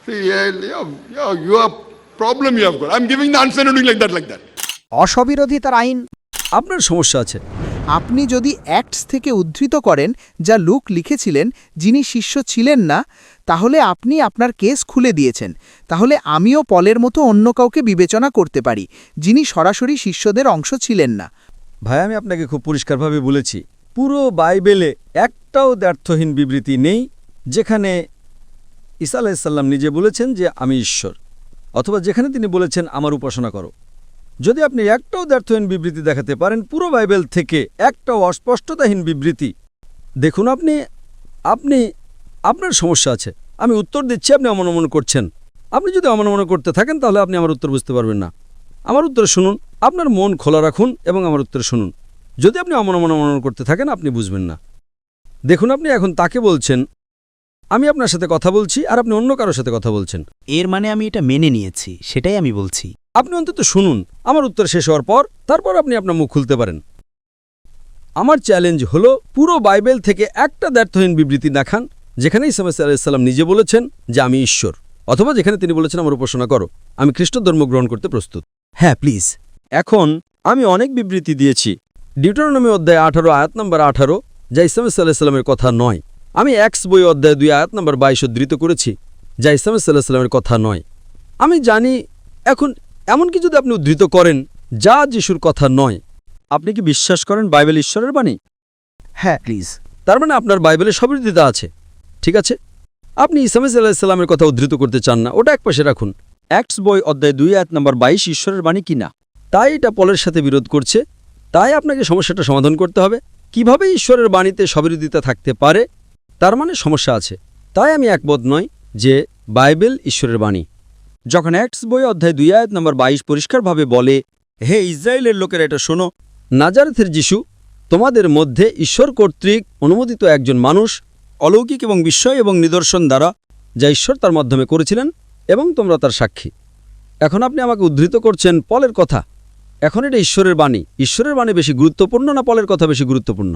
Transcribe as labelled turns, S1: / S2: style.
S1: See, you have problem you have got. I'm giving the answer and doing like that.
S2: অস্ববিরোধিতার আইন।
S3: আপনার সমস্যা আছে।
S2: আপনি যদি অ্যাক্টস থেকে উদ্ধৃত করেন যা লুক লিখেছিলেন যিনি শিষ্য ছিলেন না, তাহলে আপনি আপনার কেস খুলে দিয়েছেন। তাহলে আমিও পলের মতো অন্য কাউকে বিবেচনা করতে পারি যিনি সরাসরি শিষ্যদের অংশ ছিলেন না।
S3: ভাই, আমি আপনাকে খুব পরিষ্কারভাবে বলেছি, পুরো বাইবেলে একটাও দ্ব্যর্থহীন বিবৃতি নেই যেখানে ঈসা আলাইহিস সালাম নিজে বলেছেন যে আমি ঈশ্বর, অথবা যেখানে তিনি বলেছেন আমার উপাসনা করো। যদি আপনি একটাও দ্ব্যর্থহীন বিবৃতি দেখাতে পারেন পুরো বাইবেল থেকে, একটাও অস্পষ্টতাহীন বিবৃতি দেখুন, আপনার সমস্যা আছে। আমি উত্তর দিচ্ছি, আপনি অমনমন করছেন। আপনি যদি অমনমন করতে থাকেন তাহলে আপনি আমার উত্তর বুঝতে পারবেন না। আমার উত্তর শুনুন, আপনার মন খোলা রাখুন এবং আমার উত্তর শুনুন। যদি আপনি অমনমন করতে থাকেন আপনি বুঝবেন না। দেখুন, আপনি এখন তাকে বলছেন আমি আপনার সাথে কথা বলছি, আর আপনি অন্য কারোর সাথে কথা বলছেন।
S4: এর মানে আমি এটা মেনে নিয়েছি, সেটাই আমি বলছি।
S3: আপনি অন্তত শুনুন আমার উত্তর শেষ হওয়ার পর, তারপর আপনি আপনার মুখ খুলতে পারেন। আমার চ্যালেঞ্জ হলো পুরো বাইবেল থেকে একটা দ্ব্যর্থহীন বিবৃতি দেখান যেখানে ঈসা আলাইহিস সালাম নিজে বলেছেন যে আমি ঈশ্বর, অথবা যেখানে তিনি বলেছেন আমার উপাসনা করো, আমি খ্রিস্ট ধর্ম গ্রহণ করতে প্রস্তুত।
S4: হ্যাঁ, প্লিজ।
S3: এখন আমি অনেক বিবৃতি দিয়েছি। ডিউটেরোনমি অধ্যায় 18 আয়াত নম্বর 18 যা ঈসা আলাইহিস সালামের কথা নয়। আমি অ্যাক্টস বই অধ্যায় 2 আয়াত নম্বর 22 উদ্ধৃত করেছি যা ঈসা আলাইহিস সালামের কথা নয়। আমি জানি এখন এমনকি যদি আপনি উদ্ধৃত করেন যা যিশুর কথা নয়, আপনি কি বিশ্বাস করেন বাইবেল ঈশ্বরের বাণী?
S2: হ্যাঁ, প্লিজ।
S3: তার মানে আপনার বাইবেলে সবিরোধিতা আছে। ঠিক আছে, আপনি ঈসা আলাইহিস সালামের কথা উদ্ধৃত করতে চান না, ওটা একপাশে রাখুন। অ্যাক্টস বই অধ্যায় 2 আয়াত নম্বর 22 ঈশ্বরের বাণী কিনা, তাই এটা পলের সাথে বিরোধ করছে। তাই আপনাকে সমস্যাটা সমাধান করতে হবে। কিভাবে ঈশ্বরের বাণীতে সবিরোধিতা থাকতে পারে, তার মানে সমস্যা আছে। তাই আমি একমত নই যে বাইবেল ঈশ্বরের বাণী। যখন অ্যাক্টস বই অধ্যায় 2 আয়াত নম্বর 22 পরিষ্কারভাবে বলে, হে ইসরায়েলের লোকেরা এটা শোনো, নাজারেথের যিশু তোমাদের মধ্যে ঈশ্বর কর্তৃক অনুমোদিত একজন মানুষ, অলৌকিক এবং বিস্ময় এবং নিদর্শন দ্বারা যা ঈশ্বর তার মাধ্যমে করেছিলেন, এবং তোমরা তার সাক্ষী। এখন আপনি আমাকে উদ্ধৃত করছেন পলের কথা। এখন এটা ঈশ্বরের বাণী। ঈশ্বরের বাণী বেশি গুরুত্বপূর্ণ না পলের কথা বেশি গুরুত্বপূর্ণ?